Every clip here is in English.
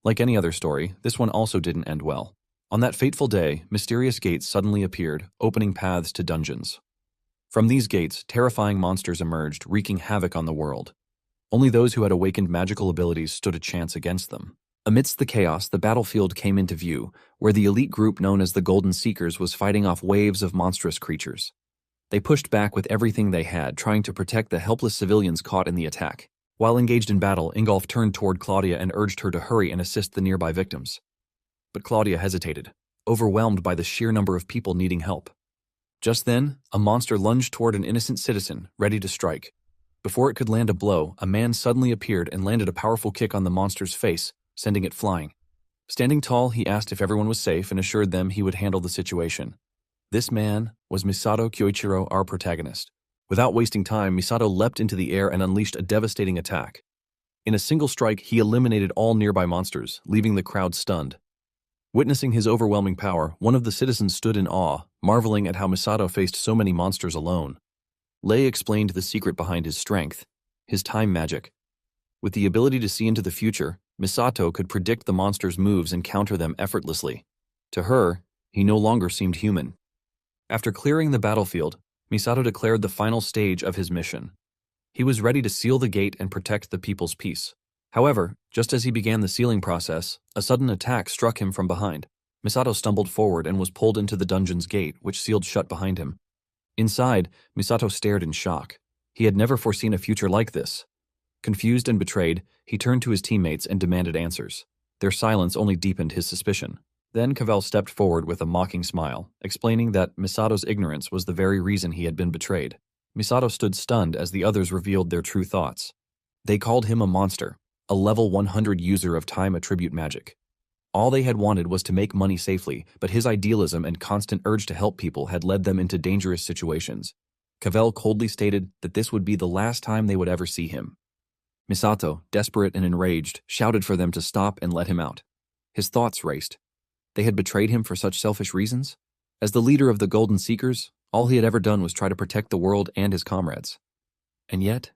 Like any other story, this one also didn't end well. On that fateful day, mysterious gates suddenly appeared, opening paths to dungeons. From these gates, terrifying monsters emerged, wreaking havoc on the world. Only those who had awakened magical abilities stood a chance against them. Amidst the chaos, the battlefield came into view, where the elite group known as the Golden Seekers was fighting off waves of monstrous creatures. They pushed back with everything they had, trying to protect the helpless civilians caught in the attack. While engaged in battle, Ingolf turned toward Claudia and urged her to hurry and assist the nearby victims. But Claudia hesitated, overwhelmed by the sheer number of people needing help. Just then, a monster lunged toward an innocent citizen, ready to strike. Before it could land a blow, a man suddenly appeared and landed a powerful kick on the monster's face, sending it flying. Standing tall, he asked if everyone was safe and assured them he would handle the situation. This man was Misato Kyoichiro, our protagonist. Without wasting time, Misato leapt into the air and unleashed a devastating attack. In a single strike, he eliminated all nearby monsters, leaving the crowd stunned. Witnessing his overwhelming power, one of the citizens stood in awe, marveling at how Misato faced so many monsters alone. Lei explained the secret behind his strength, his time magic. With the ability to see into the future, Misato could predict the monsters' moves and counter them effortlessly. To her, he no longer seemed human. After clearing the battlefield, Misato declared the final stage of his mission. He was ready to seal the gate and protect the people's peace. However, just as he began the sealing process, a sudden attack struck him from behind. Misato stumbled forward and was pulled into the dungeon's gate, which sealed shut behind him. Inside, Misato stared in shock. He had never foreseen a future like this. Confused and betrayed, he turned to his teammates and demanded answers. Their silence only deepened his suspicion. Then Cavell stepped forward with a mocking smile, explaining that Misato's ignorance was the very reason he had been betrayed. Misato stood stunned as the others revealed their true thoughts. They called him a monster, a level 100 user of time attribute magic. All they had wanted was to make money safely, but his idealism and constant urge to help people had led them into dangerous situations. Cavell coldly stated that this would be the last time they would ever see him. Misato, desperate and enraged, shouted for them to stop and let him out. His thoughts raced. They had betrayed him for such selfish reasons? As the leader of the Golden Seekers, all he had ever done was try to protect the world and his comrades. And yet,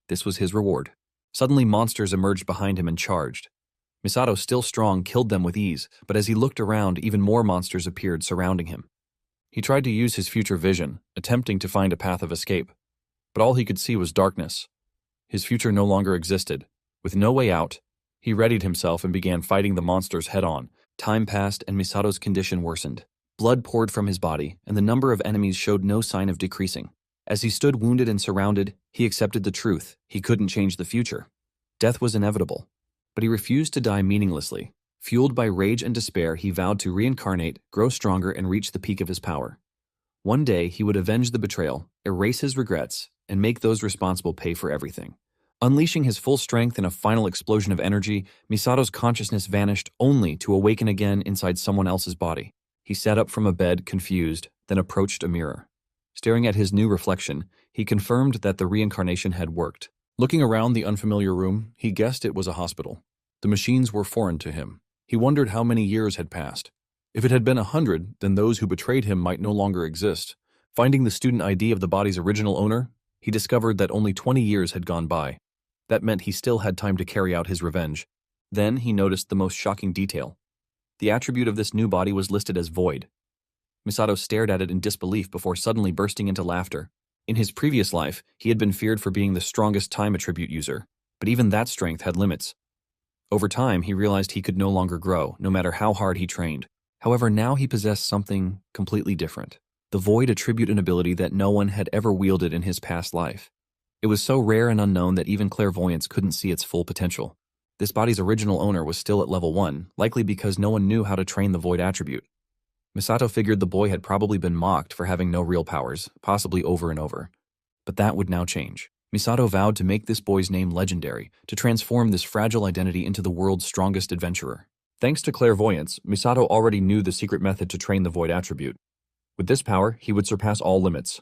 this was his reward. Suddenly monsters emerged behind him and charged. Misato, still strong, killed them with ease, but as he looked around, even more monsters appeared surrounding him. He tried to use his future vision, attempting to find a path of escape. But all he could see was darkness. His future no longer existed. With no way out, he readied himself and began fighting the monsters head-on. Time passed and Misato's condition worsened. Blood poured from his body, and the number of enemies showed no sign of decreasing. As he stood wounded and surrounded, he accepted the truth. He couldn't change the future. Death was inevitable. But he refused to die meaninglessly. Fueled by rage and despair, he vowed to reincarnate, grow stronger, and reach the peak of his power. One day, he would avenge the betrayal, erase his regrets, and make those responsible pay for everything. Unleashing his full strength in a final explosion of energy, Misato's consciousness vanished only to awaken again inside someone else's body. He sat up from a bed, confused, then approached a mirror. Staring at his new reflection, he confirmed that the reincarnation had worked. Looking around the unfamiliar room, he guessed it was a hospital. The machines were foreign to him. He wondered how many years had passed. If it had been 100, then those who betrayed him might no longer exist. Finding the student ID of the body's original owner, he discovered that only 20 years had gone by. That meant he still had time to carry out his revenge. Then he noticed the most shocking detail. The attribute of this new body was listed as void. Misato stared at it in disbelief before suddenly bursting into laughter. In his previous life, he had been feared for being the strongest time attribute user, but even that strength had limits. Over time, he realized he could no longer grow, no matter how hard he trained. However, now he possessed something completely different. The void attribute an ability that no one had ever wielded in his past life. It was so rare and unknown that even clairvoyants couldn't see its full potential. This body's original owner was still at level 1, likely because no one knew how to train the void attribute. Misato figured the boy had probably been mocked for having no real powers, possibly over and over. But that would now change. Misato vowed to make this boy's name legendary, to transform this fragile identity into the world's strongest adventurer. Thanks to clairvoyance, Misato already knew the secret method to train the void attribute. With this power, he would surpass all limits.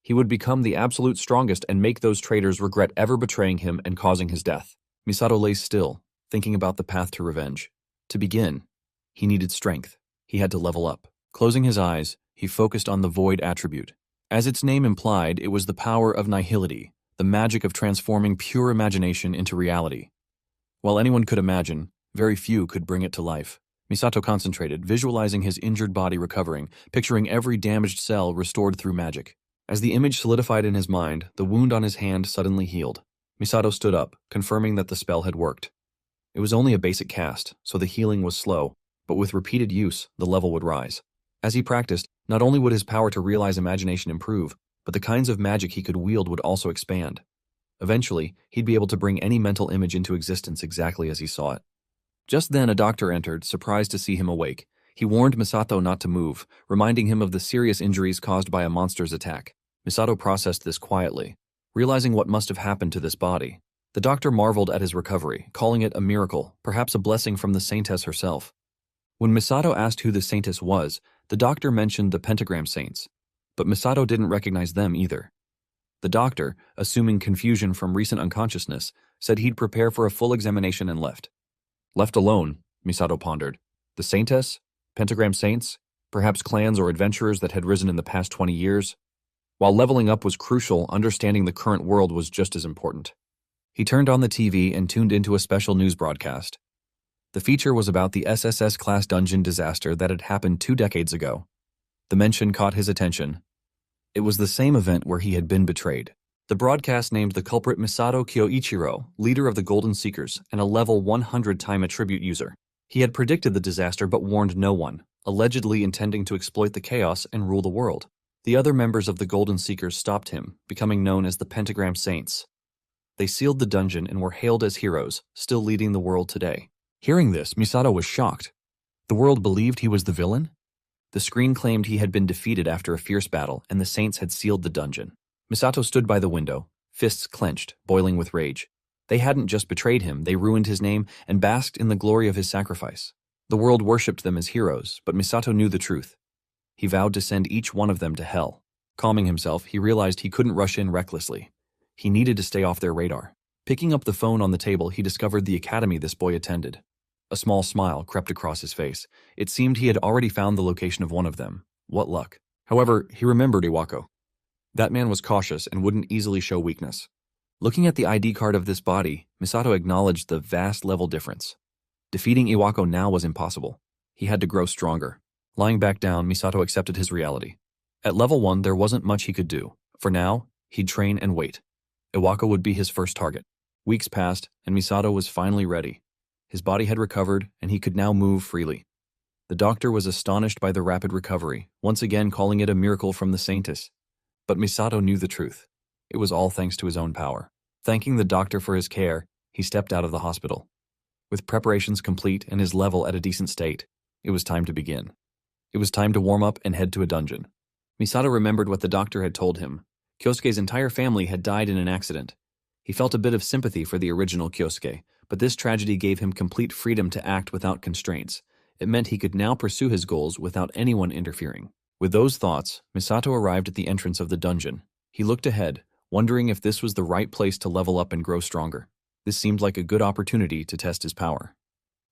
He would become the absolute strongest and make those traitors regret ever betraying him and causing his death. Misato lay still, thinking about the path to revenge. To begin, he needed strength. He had to level up. Closing his eyes, he focused on the void attribute. As its name implied, it was the power of nihility, the magic of transforming pure imagination into reality. While anyone could imagine, Very few could bring it to life. Misato concentrated, visualizing his injured body recovering, picturing every damaged cell restored through magic. As the image solidified in his mind, the wound on his hand suddenly healed. Misato stood up, confirming that the spell had worked. It was only a basic cast, so the healing was slow, but with repeated use, the level would rise. As he practiced, not only would his power to realize imagination improve, but the kinds of magic he could wield would also expand. Eventually, he'd be able to bring any mental image into existence exactly as he saw it. Just then, a doctor entered, surprised to see him awake. He warned Misato not to move, reminding him of the serious injuries caused by a monster's attack. Misato processed this quietly, realizing what must have happened to this body. The doctor marveled at his recovery, calling it a miracle, perhaps a blessing from the saintess herself. When Misato asked who the saintess was, the doctor mentioned the pentagram saints, but Misato didn't recognize them either. The doctor, assuming confusion from recent unconsciousness, said he'd prepare for a full examination and left. Left alone, Misato pondered. The saintess? Pentagram saints? Perhaps clans or adventurers that had risen in the past 20 years? While leveling up was crucial, understanding the current world was just as important. He turned on the TV and tuned into a special news broadcast. The feature was about the SSS-class dungeon disaster that had happened 2 decades ago. The mention caught his attention. It was the same event where he had been betrayed. The broadcast named the culprit Misato Kyoichiro, leader of the Golden Seekers, and a level 100 time attribute user. He had predicted the disaster but warned no one, allegedly intending to exploit the chaos and rule the world. The other members of the Golden Seekers stopped him, becoming known as the Pentagram Saints. They sealed the dungeon and were hailed as heroes, still leading the world today. Hearing this, Misato was shocked. The world believed he was the villain? The screen claimed he had been defeated after a fierce battle, and the Saints had sealed the dungeon. Misato stood by the window, fists clenched, boiling with rage. They hadn't just betrayed him, they ruined his name and basked in the glory of his sacrifice. The world worshipped them as heroes, but Misato knew the truth. He vowed to send each one of them to hell. Calming himself, he realized he couldn't rush in recklessly. He needed to stay off their radar. Picking up the phone on the table, he discovered the academy this boy attended. A small smile crept across his face. It seemed he had already found the location of one of them. What luck. However, he remembered Iwako. That man was cautious and wouldn't easily show weakness. Looking at the ID card of this body, Misato acknowledged the vast level difference. Defeating Iwako now was impossible. He had to grow stronger. Lying back down, Misato accepted his reality. At level 1, there wasn't much he could do. For now, he'd train and wait. Iwako would be his first target. Weeks passed, and Misato was finally ready. His body had recovered, and he could now move freely. The doctor was astonished by the rapid recovery, once again calling it a miracle from the saintess. But Misato knew the truth. It was all thanks to his own power. Thanking the doctor for his care, he stepped out of the hospital. With preparations complete and his level at a decent state, it was time to begin. It was time to warm up and head to a dungeon. Misato remembered what the doctor had told him. Kyosuke's entire family had died in an accident. He felt a bit of sympathy for the original Kyosuke, but this tragedy gave him complete freedom to act without constraints. It meant he could now pursue his goals without anyone interfering. With those thoughts, Misato arrived at the entrance of the dungeon. He looked ahead, wondering if this was the right place to level up and grow stronger. This seemed like a good opportunity to test his power.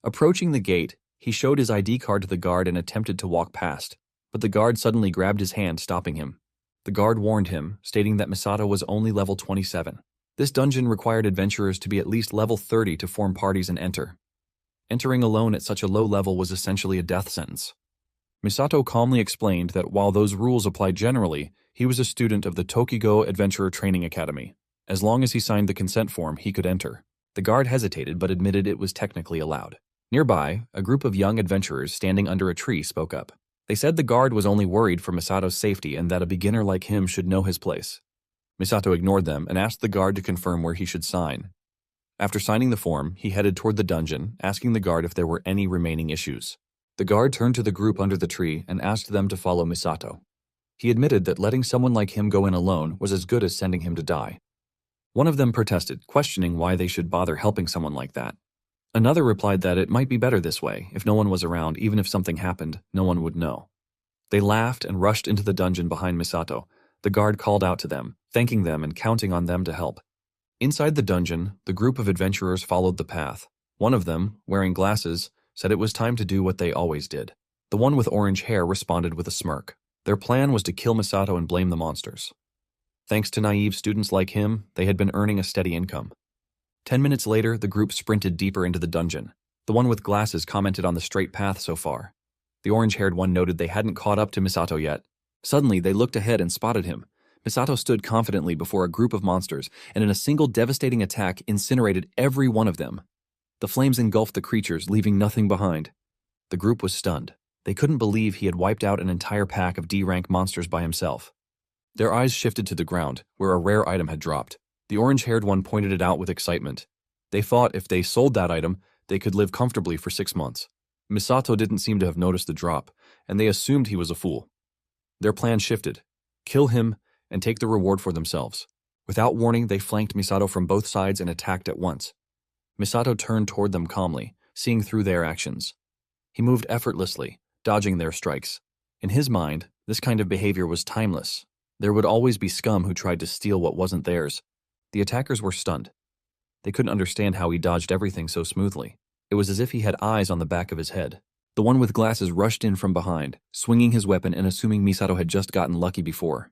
Approaching the gate, he showed his ID card to the guard and attempted to walk past, but the guard suddenly grabbed his hand, stopping him. The guard warned him, stating that Misato was only level 27. This dungeon required adventurers to be at least level 30 to form parties and enter. Entering alone at such a low level was essentially a death sentence. Misato calmly explained that while those rules applied generally, he was a student of the Tokigo Adventurer Training Academy. As long as he signed the consent form, he could enter. The guard hesitated but admitted it was technically allowed. Nearby, a group of young adventurers standing under a tree spoke up. They said the guard was only worried for Misato's safety and that a beginner like him should know his place. Misato ignored them and asked the guard to confirm where he should sign. After signing the form, he headed toward the dungeon, asking the guard if there were any remaining issues. The guard turned to the group under the tree and asked them to follow Misato. He admitted that letting someone like him go in alone was as good as sending him to die. One of them protested, questioning why they should bother helping someone like that. Another replied that it might be better this way. If no one was around, even if something happened, no one would know. They laughed and rushed into the dungeon behind Misato. The guard called out to them, thanking them and counting on them to help. Inside the dungeon, the group of adventurers followed the path. One of them, wearing glasses, said it was time to do what they always did. The one with orange hair responded with a smirk. Their plan was to kill Misato and blame the monsters. Thanks to naive students like him, they had been earning a steady income. 10 minutes later, the group sprinted deeper into the dungeon. The one with glasses commented on the straight path so far. The orange-haired one noted they hadn't caught up to Misato yet. Suddenly, they looked ahead and spotted him. Misato stood confidently before a group of monsters, and in a single devastating attack incinerated every one of them. The flames engulfed the creatures, leaving nothing behind. The group was stunned. They couldn't believe he had wiped out an entire pack of D-rank monsters by himself. Their eyes shifted to the ground, where a rare item had dropped. The orange-haired one pointed it out with excitement. They thought if they sold that item, they could live comfortably for 6 months. Misato didn't seem to have noticed the drop, and they assumed he was a fool. Their plan shifted. Kill him and take the reward for themselves. Without warning, they flanked Misato from both sides and attacked at once. Misato turned toward them calmly, seeing through their actions. He moved effortlessly, dodging their strikes. In his mind, this kind of behavior was timeless. There would always be scum who tried to steal what wasn't theirs. The attackers were stunned. They couldn't understand how he dodged everything so smoothly. It was as if he had eyes on the back of his head. The one with glasses rushed in from behind, swinging his weapon and assuming Misato had just gotten lucky before.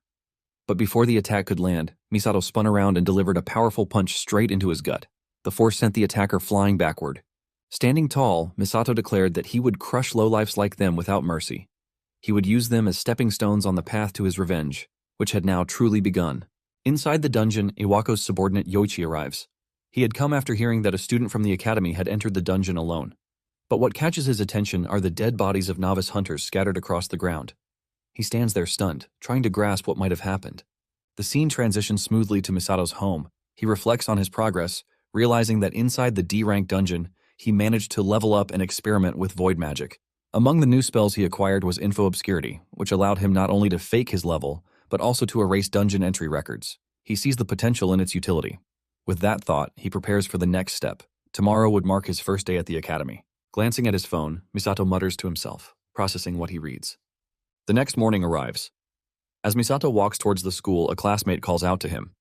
But before the attack could land, Misato spun around and delivered a powerful punch straight into his gut. The force sent the attacker flying backward. Standing tall, Misato declared that he would crush lowlifes like them without mercy. He would use them as stepping stones on the path to his revenge, which had now truly begun. Inside the dungeon, Iwako's subordinate Yoichi arrives. He had come after hearing that a student from the academy had entered the dungeon alone. But what catches his attention are the dead bodies of novice hunters scattered across the ground. He stands there stunned, trying to grasp what might have happened. The scene transitions smoothly to Misato's home. He reflects on his progress, realizing that inside the D-rank dungeon, he managed to level up and experiment with void magic. Among the new spells he acquired was Info Obscurity, which allowed him not only to fake his level, but also to erase dungeon entry records. He sees the potential in its utility. With that thought, he prepares for the next step. Tomorrow would mark his first day at the academy. Glancing at his phone, Misato mutters to himself, processing what he reads. The next morning arrives. As Misato walks towards the school, a classmate calls out to him.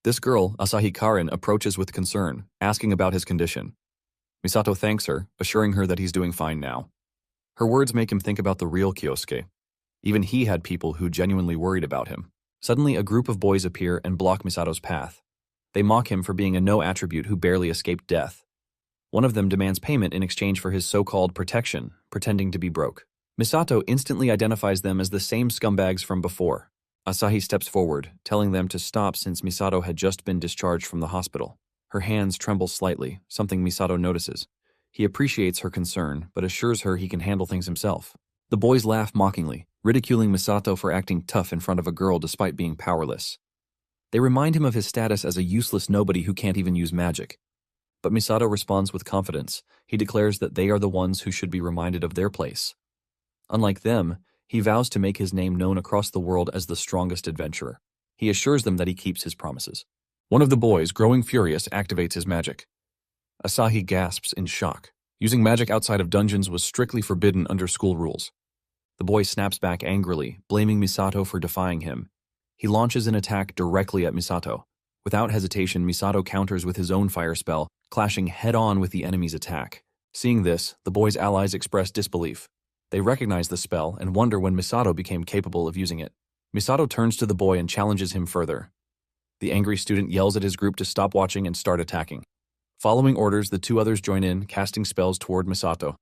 This girl, Asahi Karin, approaches with concern, asking about his condition. Misato thanks her, assuring her that he's doing fine now. Her words make him think about the real Kyosuke. Even he had people who genuinely worried about him. Suddenly, a group of boys appear and block Misato's path. They mock him for being a no-attribute who barely escaped death. One of them demands payment in exchange for his so-called protection, pretending to be broke. Misato instantly identifies them as the same scumbags from before. Asahi steps forward, telling them to stop since Misato had just been discharged from the hospital. Her hands tremble slightly, something Misato notices. He appreciates her concern, but assures her he can handle things himself. The boys laugh mockingly, ridiculing Misato for acting tough in front of a girl despite being powerless. They remind him of his status as a useless nobody who can't even use magic. But Misato responds with confidence. He declares that they are the ones who should be reminded of their place. Unlike them, he vows to make his name known across the world as the strongest adventurer. He assures them that he keeps his promises. One of the boys, growing furious, activates his magic. Asahi gasps in shock. Using magic outside of dungeons was strictly forbidden under school rules. The boy snaps back angrily, blaming Misato for defying him. He launches an attack directly at Misato. Without hesitation, Misato counters with his own fire spell, clashing head-on with the enemy's attack. Seeing this, the boy's allies express disbelief. They recognize the spell and wonder when Misato became capable of using it. Misato turns to the boy and challenges him further. The angry student yells at his group to stop watching and start attacking. Following orders, the two others join in, casting spells toward Misato.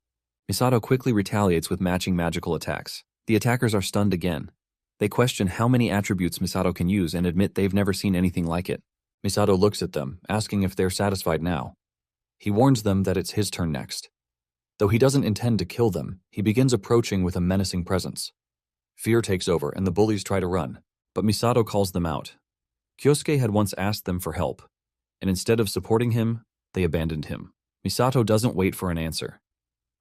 Misato quickly retaliates with matching magical attacks. The attackers are stunned again. They question how many attributes Misato can use and admit they've never seen anything like it. Misato looks at them, asking if they're satisfied now. He warns them that it's his turn next. Though he doesn't intend to kill them, he begins approaching with a menacing presence. Fear takes over and the bullies try to run, but Misato calls them out. Kyosuke had once asked them for help, and instead of supporting him, they abandoned him. Misato doesn't wait for an answer.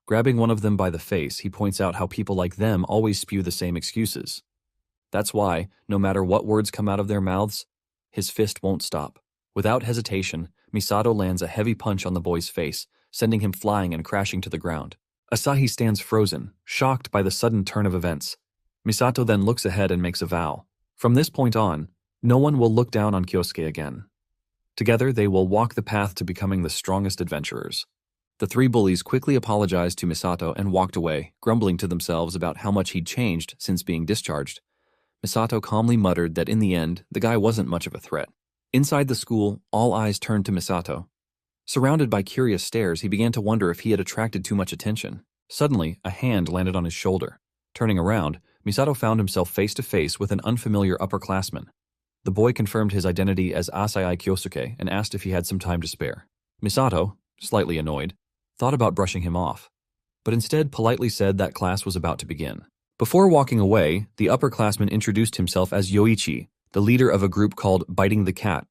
Grabbing one of them by the face, he points out how people like them always spew the same excuses. That's why, no matter what words come out of their mouths, his fist won't stop. Without hesitation, Misato lands a heavy punch on the boy's face, sending him flying and crashing to the ground. Asahi stands frozen, shocked by the sudden turn of events. Misato then looks ahead and makes a vow. From this point on, no one will look down on Kyosuke again. Together, they will walk the path to becoming the strongest adventurers. The three bullies quickly apologized to Misato and walked away, grumbling to themselves about how much he'd changed since being discharged. Misato calmly muttered that in the end, the guy wasn't much of a threat. Inside the school, all eyes turned to Misato. Surrounded by curious stares, he began to wonder if he had attracted too much attention. Suddenly, a hand landed on his shoulder. Turning around, Misato found himself face to face with an unfamiliar upperclassman. The boy confirmed his identity as Asai Kyosuke and asked if he had some time to spare. Misato, slightly annoyed, thought about brushing him off, but instead politely said that class was about to begin. Before walking away, the upperclassman introduced himself as Yoichi, the leader of a group called Biting the Cat.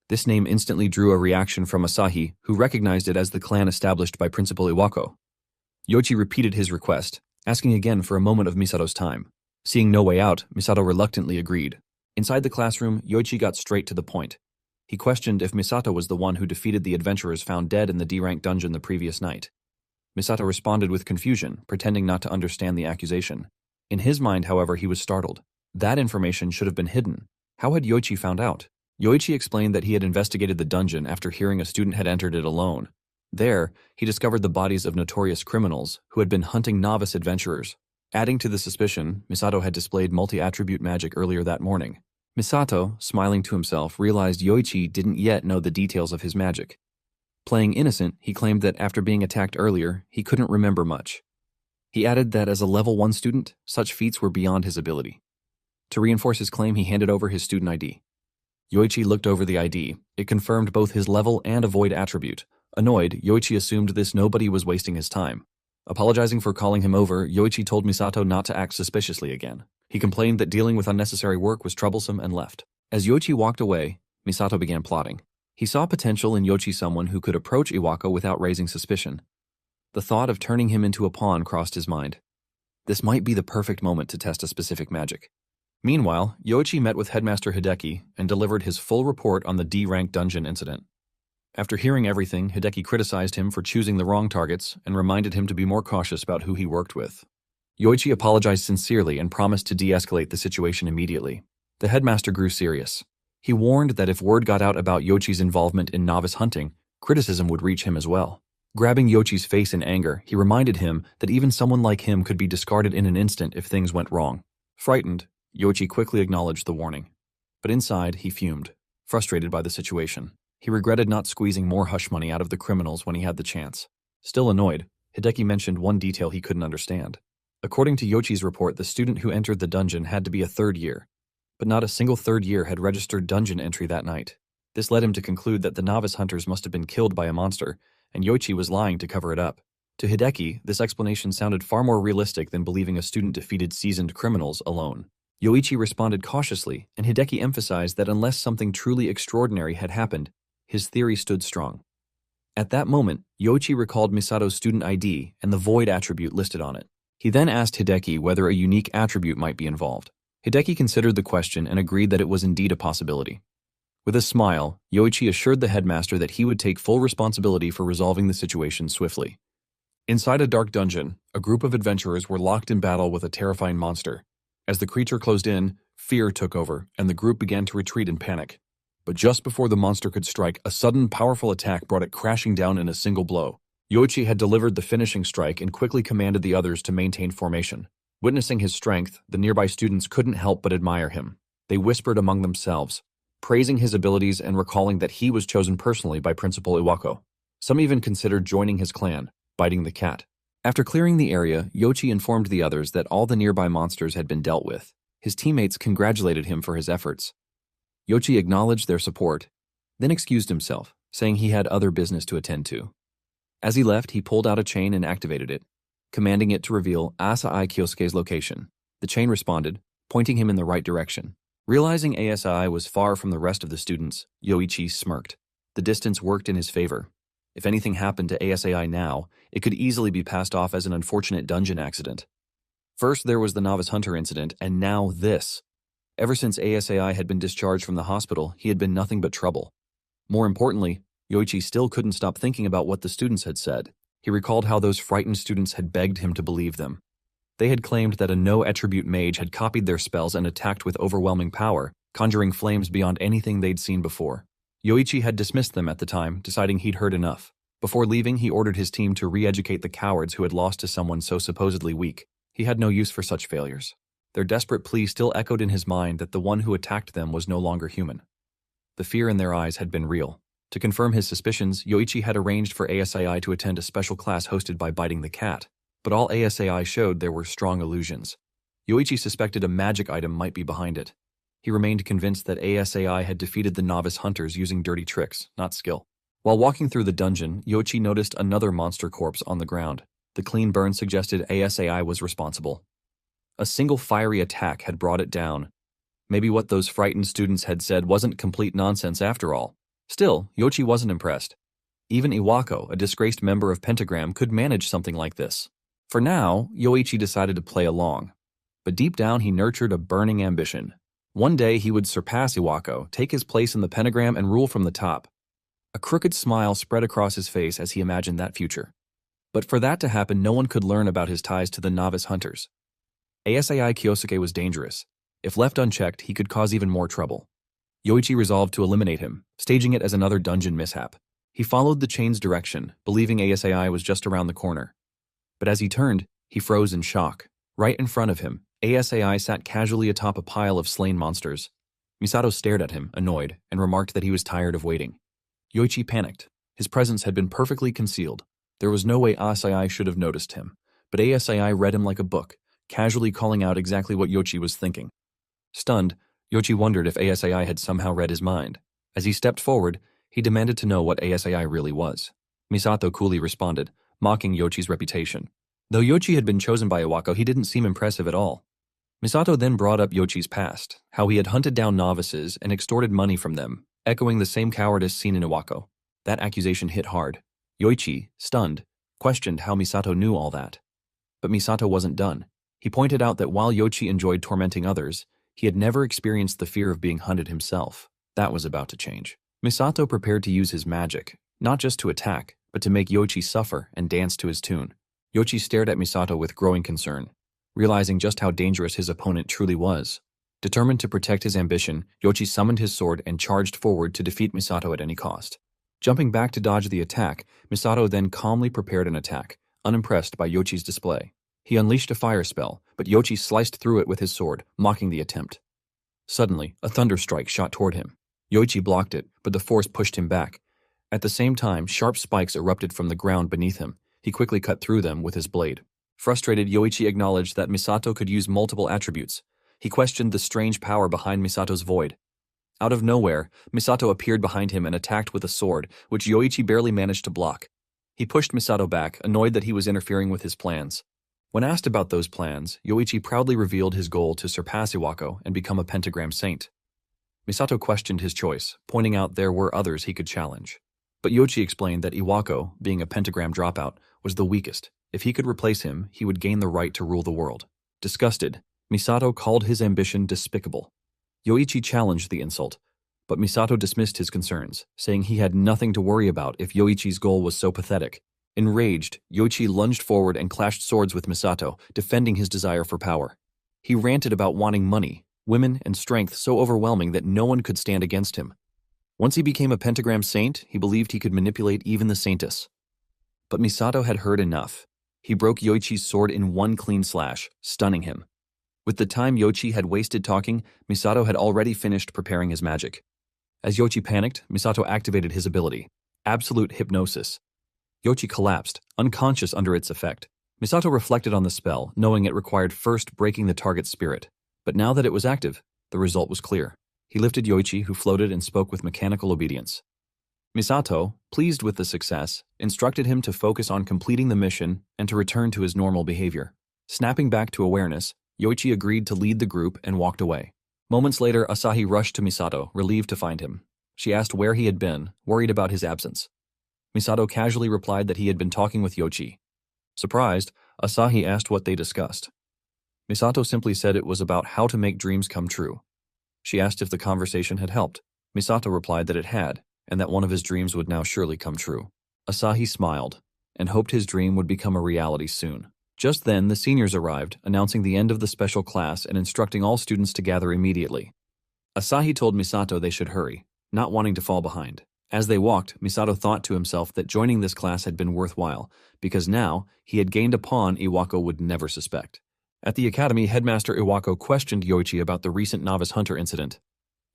This name instantly drew a reaction from Asahi, who recognized it as the clan established by Principal Iwako. Yoichi repeated his request, asking again for a moment of Misato's time. Seeing no way out, Misato reluctantly agreed. Inside the classroom, Yoichi got straight to the point. He questioned if Misato was the one who defeated the adventurers found dead in the D-rank dungeon the previous night. Misato responded with confusion, pretending not to understand the accusation. In his mind, however, he was startled. That information should have been hidden. How had Yoichi found out? Yoichi explained that he had investigated the dungeon after hearing a student had entered it alone. There, he discovered the bodies of notorious criminals who had been hunting novice adventurers. Adding to the suspicion, Misato had displayed multi-attribute magic earlier that morning. Misato, smiling to himself, realized Yoichi didn't yet know the details of his magic. Playing innocent, he claimed that after being attacked earlier, he couldn't remember much. He added that as a level 1 student, such feats were beyond his ability. To reinforce his claim, he handed over his student ID. Yoichi looked over the ID. It confirmed both his level and a void attribute. Annoyed, Yoichi assumed this nobody was wasting his time. Apologizing for calling him over, Yoichi told Misato not to act suspiciously again. He complained that dealing with unnecessary work was troublesome and left. As Yoichi walked away, Misato began plotting. He saw potential in Yoichi, someone who could approach Iwako without raising suspicion. The thought of turning him into a pawn crossed his mind. This might be the perfect moment to test a specific magic. Meanwhile, Yoichi met with Headmaster Hideki and delivered his full report on the D-rank dungeon incident. After hearing everything, Hideki criticized him for choosing the wrong targets and reminded him to be more cautious about who he worked with. Yoichi apologized sincerely and promised to de-escalate the situation immediately. The headmaster grew serious. He warned that if word got out about Yoichi's involvement in novice hunting, criticism would reach him as well. Grabbing Yoichi's face in anger, he reminded him that even someone like him could be discarded in an instant if things went wrong. Frightened, Yoichi quickly acknowledged the warning. But inside, he fumed, frustrated by the situation. He regretted not squeezing more hush money out of the criminals when he had the chance. Still annoyed, Hideki mentioned one detail he couldn't understand. According to Yoichi's report, the student who entered the dungeon had to be a third year, but not a single third year had registered dungeon entry that night. This led him to conclude that the novice hunters must have been killed by a monster, and Yoichi was lying to cover it up. To Hideki, this explanation sounded far more realistic than believing a student defeated seasoned criminals alone. Yoichi responded cautiously, and Hideki emphasized that unless something truly extraordinary had happened, his theory stood strong. At that moment, Yoichi recalled Misato's student ID and the void attribute listed on it. He then asked Hideki whether a unique attribute might be involved. Hideki considered the question and agreed that it was indeed a possibility. With a smile, Yoichi assured the headmaster that he would take full responsibility for resolving the situation swiftly. Inside a dark dungeon, a group of adventurers were locked in battle with a terrifying monster. As the creature closed in, fear took over, and the group began to retreat in panic. But just before the monster could strike, a sudden, powerful attack brought it crashing down in a single blow. Yoichi had delivered the finishing strike and quickly commanded the others to maintain formation. Witnessing his strength, the nearby students couldn't help but admire him. They whispered among themselves, praising his abilities and recalling that he was chosen personally by Principal Iwako. Some even considered joining his clan, Biting the Cat. After clearing the area, Yoichi informed the others that all the nearby monsters had been dealt with. His teammates congratulated him for his efforts. Yoichi acknowledged their support, then excused himself, saying he had other business to attend to. As he left, he pulled out a chain and activated it, commanding it to reveal Asai Kyosuke's location. The chain responded, pointing him in the right direction. Realizing ASI was far from the rest of the students, Yoichi smirked. The distance worked in his favor. If anything happened to ASI now, it could easily be passed off as an unfortunate dungeon accident. First there was the novice hunter incident, and now this. Ever since ASI had been discharged from the hospital, he had been nothing but trouble. More importantly, Yoichi still couldn't stop thinking about what the students had said. He recalled how those frightened students had begged him to believe them. They had claimed that a no-attribute mage had copied their spells and attacked with overwhelming power, conjuring flames beyond anything they'd seen before. Yoichi had dismissed them at the time, deciding he'd heard enough. Before leaving, he ordered his team to re-educate the cowards who had lost to someone so supposedly weak. He had no use for such failures. Their desperate plea still echoed in his mind that the one who attacked them was no longer human. The fear in their eyes had been real. To confirm his suspicions, Yoichi had arranged for ASAI to attend a special class hosted by Biting the Cat, but all ASAI showed there were strong illusions. Yoichi suspected a magic item might be behind it. He remained convinced that ASAI had defeated the novice hunters using dirty tricks, not skill. While walking through the dungeon, Yoichi noticed another monster corpse on the ground. The clean burn suggested ASAI was responsible. A single fiery attack had brought it down. Maybe what those frightened students had said wasn't complete nonsense after all. Still, Yoichi wasn't impressed. Even Iwako, a disgraced member of Pentagram, could manage something like this. For now, Yoichi decided to play along. But deep down he nurtured a burning ambition. One day he would surpass Iwako, take his place in the pentagram, and rule from the top. A crooked smile spread across his face as he imagined that future. But for that to happen, no one could learn about his ties to the novice hunters. ASAI Kyosuke was dangerous. If left unchecked, he could cause even more trouble. Yoichi resolved to eliminate him, staging it as another dungeon mishap. He followed the chain's direction, believing ASAI was just around the corner. But as he turned, he froze in shock. Right in front of him, ASAI sat casually atop a pile of slain monsters. Misato stared at him, annoyed, and remarked that he was tired of waiting. Yoichi panicked. His presence had been perfectly concealed. There was no way ASAI should have noticed him, but ASAI read him like a book, casually calling out exactly what Yoichi was thinking. Stunned, Yoichi wondered if ASAI had somehow read his mind. As he stepped forward, he demanded to know what ASAI really was. Misato coolly responded, mocking Yoichi's reputation. Though Yoichi had been chosen by Iwako, he didn't seem impressive at all. Misato then brought up Yoichi's past, how he had hunted down novices and extorted money from them, echoing the same cowardice seen in Iwako. That accusation hit hard. Yoichi, stunned, questioned how Misato knew all that. But Misato wasn't done. He pointed out that while Yoichi enjoyed tormenting others, he had never experienced the fear of being hunted himself. That was about to change. Misato prepared to use his magic, not just to attack, but to make Yoichi suffer and dance to his tune. Yoichi stared at Misato with growing concern, realizing just how dangerous his opponent truly was. Determined to protect his ambition, Yoichi summoned his sword and charged forward to defeat Misato at any cost. Jumping back to dodge the attack, Misato then calmly prepared an attack, unimpressed by Yoichi's display. He unleashed a fire spell, but Yoichi sliced through it with his sword, mocking the attempt. Suddenly, a thunder strike shot toward him. Yoichi blocked it, but the force pushed him back. At the same time, sharp spikes erupted from the ground beneath him. He quickly cut through them with his blade. Frustrated, Yoichi acknowledged that Misato could use multiple attributes. He questioned the strange power behind Misato's void. Out of nowhere, Misato appeared behind him and attacked with a sword, which Yoichi barely managed to block. He pushed Misato back, annoyed that he was interfering with his plans. When asked about those plans, Yoichi proudly revealed his goal to surpass Iwako and become a pentagram saint. Misato questioned his choice, pointing out there were others he could challenge. But Yoichi explained that Iwako, being a pentagram dropout, was the weakest. If he could replace him, he would gain the right to rule the world. Disgusted, Misato called his ambition despicable. Yoichi challenged the insult, but Misato dismissed his concerns, saying he had nothing to worry about if Yoichi's goal was so pathetic. Enraged, Yoichi lunged forward and clashed swords with Misato, defending his desire for power. He ranted about wanting money, women, and strength so overwhelming that no one could stand against him. Once he became a pentagram saint, he believed he could manipulate even the saintess. But Misato had heard enough. He broke Yoichi's sword in one clean slash, stunning him. With the time Yoichi had wasted talking, Misato had already finished preparing his magic. As Yoichi panicked, Misato activated his ability, absolute hypnosis. Yoichi collapsed, unconscious under its effect. Misato reflected on the spell, knowing it required first breaking the target's spirit. But now that it was active, the result was clear. He lifted Yoichi, who floated and spoke with mechanical obedience. Misato, pleased with the success, instructed him to focus on completing the mission and to return to his normal behavior. Snapping back to awareness, Yoichi agreed to lead the group and walked away. Moments later, Asahi rushed to Misato, relieved to find him. She asked where he had been, worried about his absence. Misato casually replied that he had been talking with Yoichi. Surprised, Asahi asked what they discussed. Misato simply said it was about how to make dreams come true. She asked if the conversation had helped. Misato replied that it had, and that one of his dreams would now surely come true. Asahi smiled, and hoped his dream would become a reality soon. Just then, the seniors arrived, announcing the end of the special class and instructing all students to gather immediately. Asahi told Misato they should hurry, not wanting to fall behind. As they walked, Misato thought to himself that joining this class had been worthwhile, because now he had gained a pawn Iwako would never suspect. At the academy, Headmaster Iwako questioned Yoichi about the recent novice hunter incident.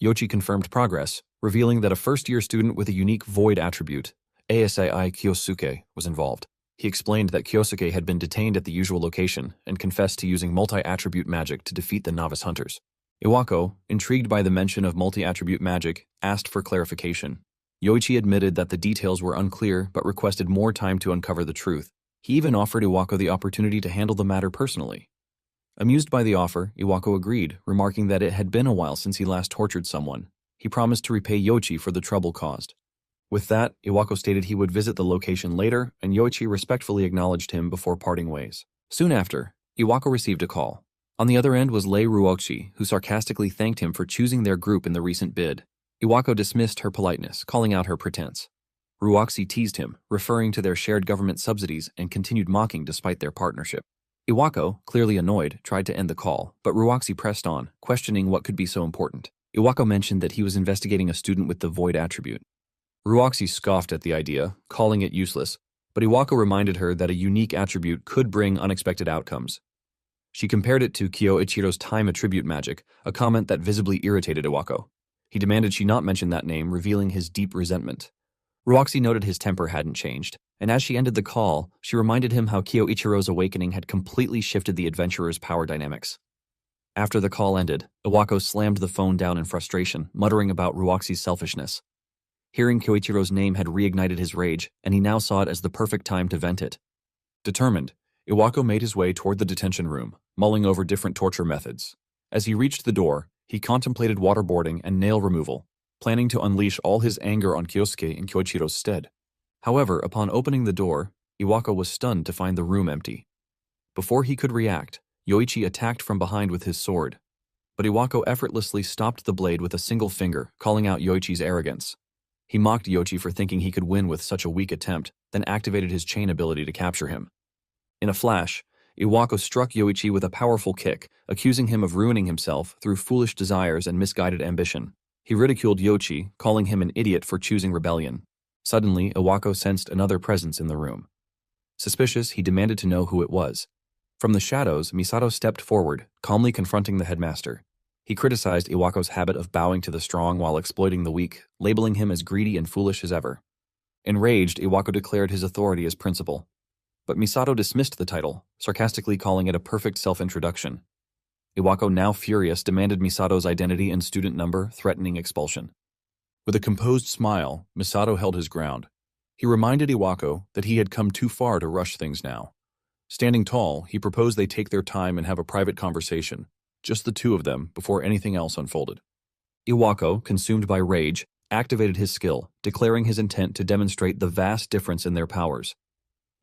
Yoichi confirmed progress, revealing that a first-year student with a unique void attribute, Asai Kyosuke, was involved. He explained that Kyosuke had been detained at the usual location and confessed to using multi-attribute magic to defeat the novice hunters. Iwako, intrigued by the mention of multi-attribute magic, asked for clarification. Yoichi admitted that the details were unclear but requested more time to uncover the truth. He even offered Iwako the opportunity to handle the matter personally. Amused by the offer, Iwako agreed, remarking that it had been a while since he last tortured someone. He promised to repay Yoichi for the trouble caused. With that, Iwako stated he would visit the location later, and Yoichi respectfully acknowledged him before parting ways. Soon after, Iwako received a call. On the other end was Lei Ruochi, who sarcastically thanked him for choosing their group in the recent bid. Iwako dismissed her politeness, calling out her pretense. Ruoxi teased him, referring to their shared government subsidies, and continued mocking despite their partnership. Iwako, clearly annoyed, tried to end the call, but Ruoxi pressed on, questioning what could be so important. Iwako mentioned that he was investigating a student with the void attribute. Ruoxi scoffed at the idea, calling it useless, but Iwako reminded her that a unique attribute could bring unexpected outcomes. She compared it to Kyoichiro's time attribute magic, a comment that visibly irritated Iwako. He demanded she not mention that name, revealing his deep resentment. Ruoxi noted his temper hadn't changed, and as she ended the call, she reminded him how Kyoichiro's awakening had completely shifted the adventurer's power dynamics. After the call ended, Iwako slammed the phone down in frustration, muttering about Ruoxi's selfishness. Hearing Kyoichiro's name had reignited his rage, and he now saw it as the perfect time to vent it. Determined, Iwako made his way toward the detention room, mulling over different torture methods. As he reached the door, he contemplated waterboarding and nail removal, planning to unleash all his anger on Kyosuke in Kyoichiro's stead. However, upon opening the door, Iwako was stunned to find the room empty. Before he could react, Yoichi attacked from behind with his sword. But Iwako effortlessly stopped the blade with a single finger, calling out Yoichi's arrogance. He mocked Yoichi for thinking he could win with such a weak attempt, then activated his chain ability to capture him. In a flash, Iwako struck Yoichi with a powerful kick, accusing him of ruining himself through foolish desires and misguided ambition. He ridiculed Yoichi, calling him an idiot for choosing rebellion. Suddenly, Iwako sensed another presence in the room. Suspicious, he demanded to know who it was. From the shadows, Misato stepped forward, calmly confronting the headmaster. He criticized Iwako's habit of bowing to the strong while exploiting the weak, labeling him as greedy and foolish as ever. Enraged, Iwako declared his authority as principal. But Misato dismissed the title, sarcastically calling it a perfect self-introduction. Iwako, now furious, demanded Misato's identity and student number, threatening expulsion. With a composed smile, Misato held his ground. He reminded Iwako that he had come too far to rush things now. Standing tall, he proposed they take their time and have a private conversation, just the two of them, before anything else unfolded. Iwako, consumed by rage, activated his skill, declaring his intent to demonstrate the vast difference in their powers.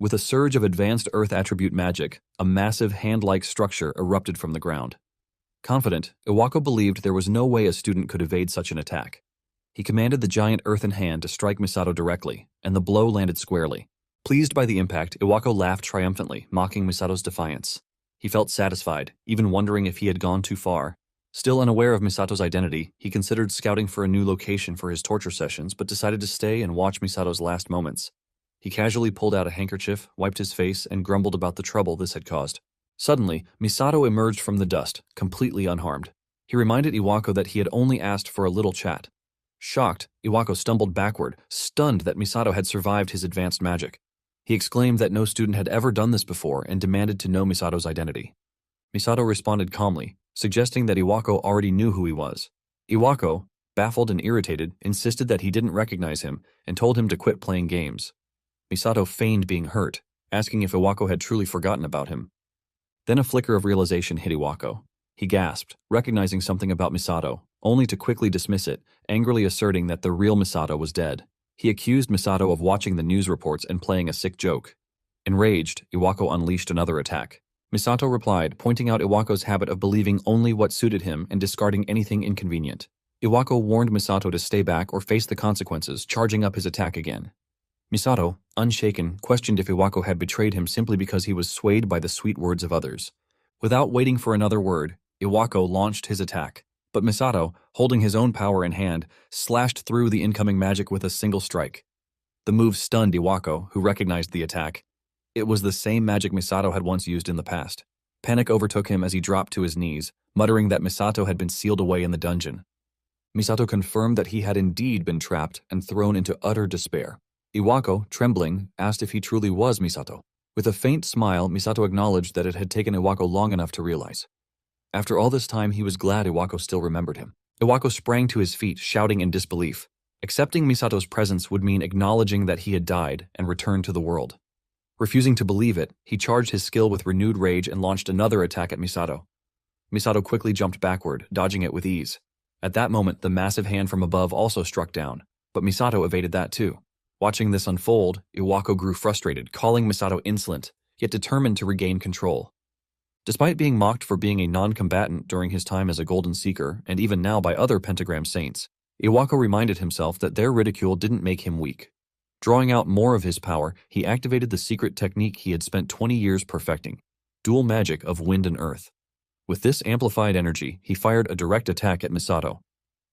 With a surge of advanced earth attribute magic, a massive hand-like structure erupted from the ground. Confident, Iwako believed there was no way a student could evade such an attack. He commanded the giant earthen hand to strike Misato directly, and the blow landed squarely. Pleased by the impact, Iwako laughed triumphantly, mocking Misato's defiance. He felt satisfied, even wondering if he had gone too far. Still unaware of Misato's identity, he considered scouting for a new location for his torture sessions, but decided to stay and watch Misato's last moments. He casually pulled out a handkerchief, wiped his face, and grumbled about the trouble this had caused. Suddenly, Misato emerged from the dust, completely unharmed. He reminded Iwako that he had only asked for a little chat. Shocked, Iwako stumbled backward, stunned that Misato had survived his advanced magic. He exclaimed that no student had ever done this before and demanded to know Misato's identity. Misato responded calmly, suggesting that Iwako already knew who he was. Iwako, baffled and irritated, insisted that he didn't recognize him and told him to quit playing games. Misato feigned being hurt, asking if Iwako had truly forgotten about him. Then a flicker of realization hit Iwako. He gasped, recognizing something about Misato, only to quickly dismiss it, angrily asserting that the real Misato was dead. He accused Misato of watching the news reports and playing a sick joke. Enraged, Iwako unleashed another attack. Misato replied, pointing out Iwako's habit of believing only what suited him and discarding anything inconvenient. Iwako warned Misato to stay back or face the consequences, charging up his attack again. Misato, unshaken, questioned if Iwako had betrayed him simply because he was swayed by the sweet words of others. Without waiting for another word, Iwako launched his attack. But Misato, holding his own power in hand, slashed through the incoming magic with a single strike. The move stunned Iwako, who recognized the attack. It was the same magic Misato had once used in the past. Panic overtook him as he dropped to his knees, muttering that Misato had been sealed away in the dungeon. Misato confirmed that he had indeed been trapped and thrown into utter despair. Iwako, trembling, asked if he truly was Misato. With a faint smile, Misato acknowledged that it had taken Iwako long enough to realize. After all this time, he was glad Iwako still remembered him. Iwako sprang to his feet, shouting in disbelief. Accepting Misato's presence would mean acknowledging that he had died and returned to the world. Refusing to believe it, he charged his skill with renewed rage and launched another attack at Misato. Misato quickly jumped backward, dodging it with ease. At that moment, the massive hand from above also struck down, but Misato evaded that too. Watching this unfold, Iwako grew frustrated, calling Misato insolent, yet determined to regain control. Despite being mocked for being a non-combatant during his time as a Golden Seeker, and even now by other Pentagram Saints, Iwako reminded himself that their ridicule didn't make him weak. Drawing out more of his power, he activated the secret technique he had spent 20 years perfecting, dual magic of wind and earth. With this amplified energy, he fired a direct attack at Misato.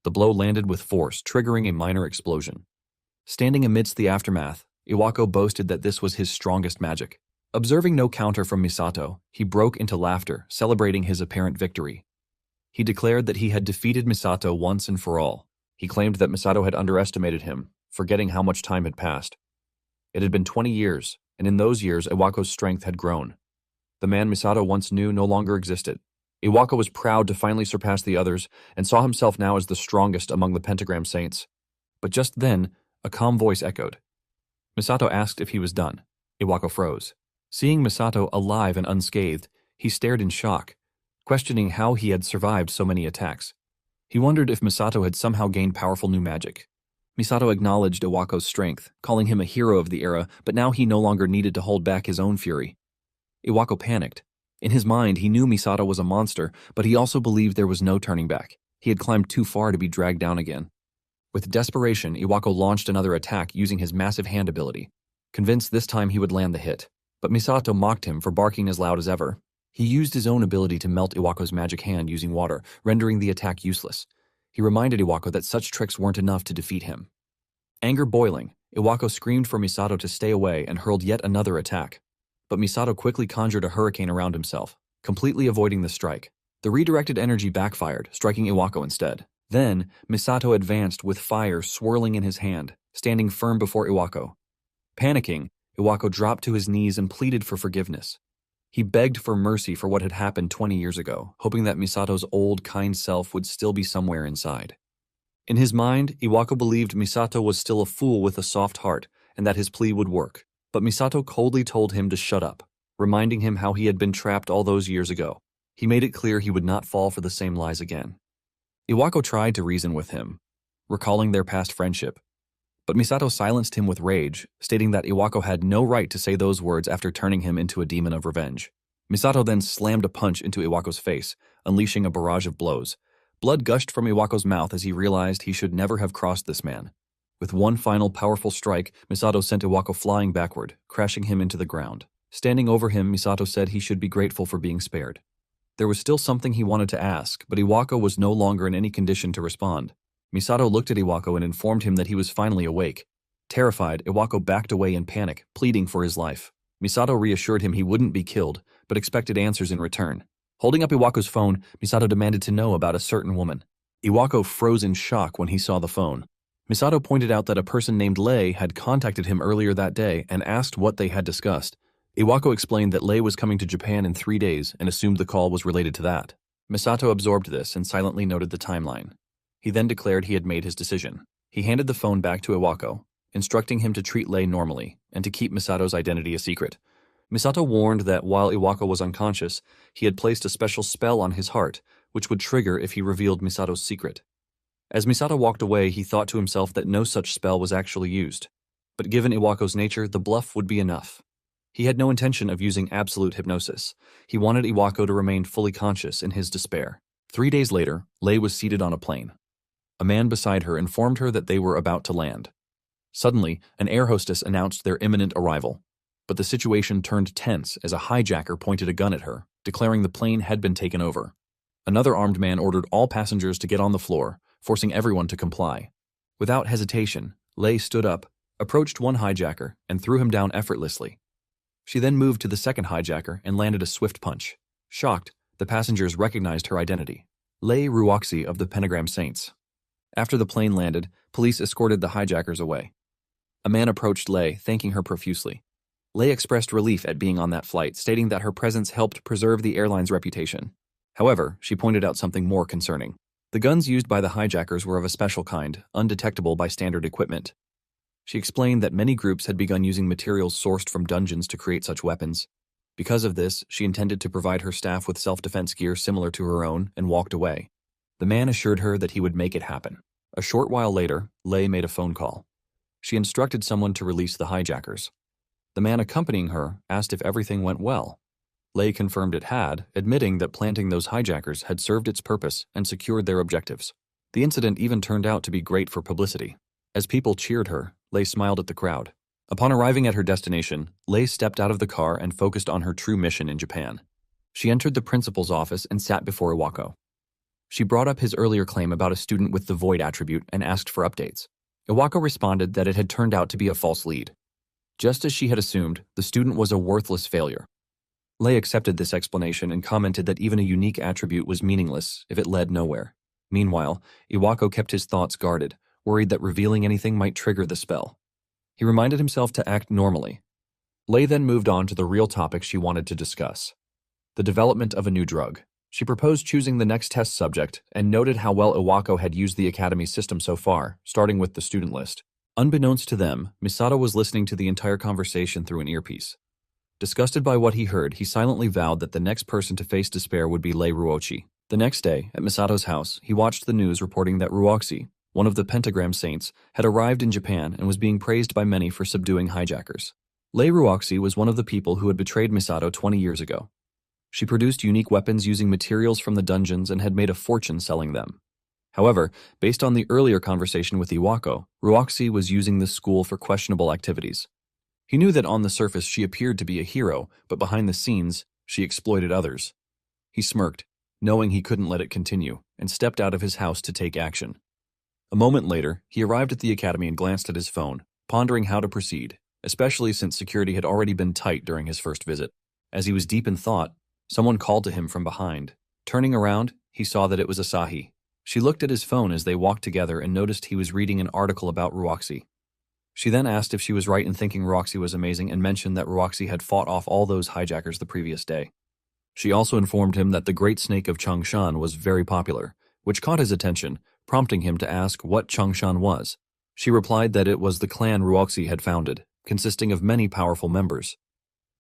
The blow landed with force, triggering a minor explosion. Standing amidst the aftermath, Iwako boasted that this was his strongest magic. Observing no counter from Misato, he broke into laughter, celebrating his apparent victory. He declared that he had defeated Misato once and for all. He claimed that Misato had underestimated him, forgetting how much time had passed. It had been 20 years, and in those years Iwako's strength had grown. The man Misato once knew no longer existed. Iwako was proud to finally surpass the others and saw himself now as the strongest among the Pentagram Saints. But just then, a calm voice echoed. Misato asked if he was done. Iwako froze. Seeing Misato alive and unscathed, he stared in shock, questioning how he had survived so many attacks. He wondered if Misato had somehow gained powerful new magic. Misato acknowledged Iwako's strength, calling him a hero of the era, but now he no longer needed to hold back his own fury. Iwako panicked. In his mind, he knew Misato was a monster, but he also believed there was no turning back. He had climbed too far to be dragged down again. With desperation, Iwako launched another attack using his massive hand ability, convinced this time he would land the hit. But Misato mocked him for barking as loud as ever. He used his own ability to melt Iwako's magic hand using water, rendering the attack useless. He reminded Iwako that such tricks weren't enough to defeat him. Anger boiling, Iwako screamed for Misato to stay away and hurled yet another attack. But Misato quickly conjured a hurricane around himself, completely avoiding the strike. The redirected energy backfired, striking Iwako instead. Then, Misato advanced with fire swirling in his hand, standing firm before Iwako. Panicking, Iwako dropped to his knees and pleaded for forgiveness. He begged for mercy for what had happened 20 years ago, hoping that Misato's old, kind self would still be somewhere inside. In his mind, Iwako believed Misato was still a fool with a soft heart, and that his plea would work. But Misato coldly told him to shut up, reminding him how he had been trapped all those years ago. He made it clear he would not fall for the same lies again. Iwako tried to reason with him, recalling their past friendship. But Misato silenced him with rage, stating that Iwako had no right to say those words after turning him into a demon of revenge. Misato then slammed a punch into Iwako's face, unleashing a barrage of blows. Blood gushed from Iwako's mouth as he realized he should never have crossed this man. With one final powerful strike, Misato sent Iwako flying backward, crashing him into the ground. Standing over him, Misato said he should be grateful for being spared. There was still something he wanted to ask, but Iwako was no longer in any condition to respond. Misato looked at Iwako and informed him that he was finally awake. Terrified, Iwako backed away in panic, pleading for his life. Misato reassured him he wouldn't be killed, but expected answers in return. Holding up Iwako's phone, Misato demanded to know about a certain woman. Iwako froze in shock when he saw the phone. Misato pointed out that a person named Lei had contacted him earlier that day and asked what they had discussed. Iwako explained that Lei was coming to Japan in 3 days and assumed the call was related to that. Misato absorbed this and silently noted the timeline. He then declared he had made his decision. He handed the phone back to Iwako, instructing him to treat Lei normally and to keep Misato's identity a secret. Misato warned that while Iwako was unconscious, he had placed a special spell on his heart, which would trigger if he revealed Misato's secret. As Misato walked away, he thought to himself that no such spell was actually used. But given Iwako's nature, the bluff would be enough. He had no intention of using absolute hypnosis. He wanted Iwako to remain fully conscious in his despair. 3 days later, Lei was seated on a plane. A man beside her informed her that they were about to land. Suddenly, an air hostess announced their imminent arrival. But the situation turned tense as a hijacker pointed a gun at her, declaring the plane had been taken over. Another armed man ordered all passengers to get on the floor, forcing everyone to comply. Without hesitation, Lei stood up, approached one hijacker, and threw him down effortlessly. She then moved to the second hijacker and landed a swift punch. Shocked, the passengers recognized her identity. Lei Ruoxi of the Pentagram Saints. After the plane landed, police escorted the hijackers away. A man approached Lei, thanking her profusely. Lei expressed relief at being on that flight, stating that her presence helped preserve the airline's reputation. However, she pointed out something more concerning. The guns used by the hijackers were of a special kind, undetectable by standard equipment. She explained that many groups had begun using materials sourced from dungeons to create such weapons. Because of this, she intended to provide her staff with self-defense gear similar to her own and walked away. The man assured her that he would make it happen. A short while later, Lei made a phone call. She instructed someone to release the hijackers. The man accompanying her asked if everything went well. Lei confirmed it had, admitting that planting those hijackers had served its purpose and secured their objectives. The incident even turned out to be great for publicity. As people cheered her, Lei smiled at the crowd. Upon arriving at her destination, Lei stepped out of the car and focused on her true mission in Japan. She entered the principal's office and sat before Iwako. She brought up his earlier claim about a student with the void attribute and asked for updates. Iwako responded that it had turned out to be a false lead. Just as she had assumed, the student was a worthless failure. Lei accepted this explanation and commented that even a unique attribute was meaningless if it led nowhere. Meanwhile, Iwako kept his thoughts guarded, worried that revealing anything might trigger the spell. He reminded himself to act normally. Lei then moved on to the real topic she wanted to discuss: the development of a new drug. She proposed choosing the next test subject and noted how well Iwako had used the Academy's system so far, starting with the student list. Unbeknownst to them, Misato was listening to the entire conversation through an earpiece. Disgusted by what he heard, he silently vowed that the next person to face despair would be Lei Ruochi. The next day, at Misato's house, he watched the news reporting that Ruoxi, one of the Pentagram Saints, had arrived in Japan and was being praised by many for subduing hijackers. Lei Ruoxi was one of the people who had betrayed Misato 20 years ago. She produced unique weapons using materials from the dungeons and had made a fortune selling them. However, based on the earlier conversation with Iwako, Ruoxi was using the school for questionable activities. He knew that on the surface she appeared to be a hero, but behind the scenes, she exploited others. He smirked, knowing he couldn't let it continue, and stepped out of his house to take action. A moment later, he arrived at the academy and glanced at his phone, pondering how to proceed, especially since security had already been tight during his first visit. As he was deep in thought, someone called to him from behind. Turning around, he saw that it was Asahi. She looked at his phone as they walked together and noticed he was reading an article about Ruoxi. She then asked if she was right in thinking Ruoxi was amazing and mentioned that Ruoxi had fought off all those hijackers the previous day. She also informed him that the Great Snake of Changshan was very popular, which caught his attention, prompting him to ask what Changshan was. She replied that it was the clan Ruoxi had founded, consisting of many powerful members.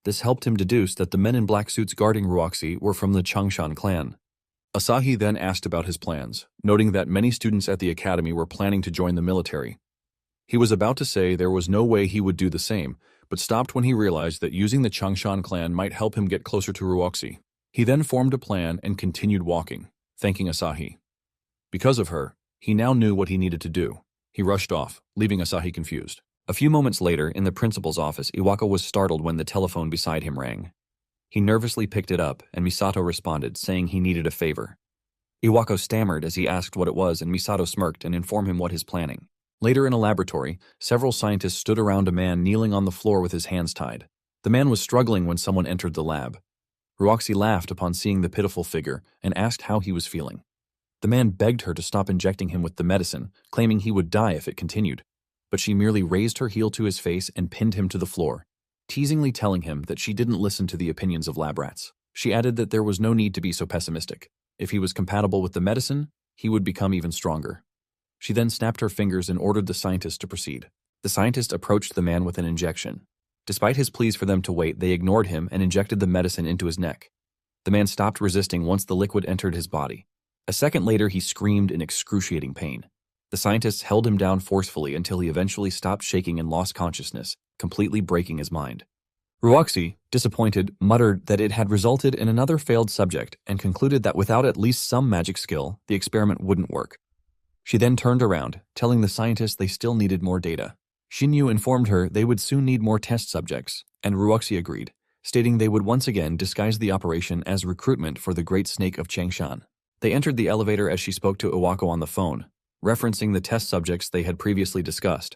This helped him deduce that the men in black suits guarding Ruoxi were from the Changshan clan. Asahi then asked about his plans, noting that many students at the academy were planning to join the military. He was about to say there was no way he would do the same, but stopped when he realized that using the Changshan clan might help him get closer to Ruoxi. He then formed a plan and continued walking, thanking Asahi. Because of her, he now knew what he needed to do. He rushed off, leaving Asahi confused. A few moments later, in the principal's office, Iwako was startled when the telephone beside him rang. He nervously picked it up, and Misato responded, saying he needed a favor. Iwako stammered as he asked what it was, and Misato smirked and informed him what his planning. Later in a laboratory, several scientists stood around a man kneeling on the floor with his hands tied. The man was struggling when someone entered the lab. Ruoxi laughed upon seeing the pitiful figure and asked how he was feeling. The man begged her to stop injecting him with the medicine, claiming he would die if it continued. But she merely raised her heel to his face and pinned him to the floor, teasingly telling him that she didn't listen to the opinions of lab rats. She added that there was no need to be so pessimistic. If he was compatible with the medicine, he would become even stronger. She then snapped her fingers and ordered the scientist to proceed. The scientist approached the man with an injection. Despite his pleas for them to wait, they ignored him and injected the medicine into his neck. The man stopped resisting once the liquid entered his body. A second later, he screamed in excruciating pain. The scientists held him down forcefully until he eventually stopped shaking and lost consciousness, completely breaking his mind. Ruoxi, disappointed, muttered that it had resulted in another failed subject and concluded that without at least some magic skill, the experiment wouldn't work. She then turned around, telling the scientists they still needed more data. Shinyu informed her they would soon need more test subjects, and Ruoxi agreed, stating they would once again disguise the operation as recruitment for the Great Snake of Changshan. They entered the elevator as she spoke to Iwako on the phone, referencing the test subjects they had previously discussed.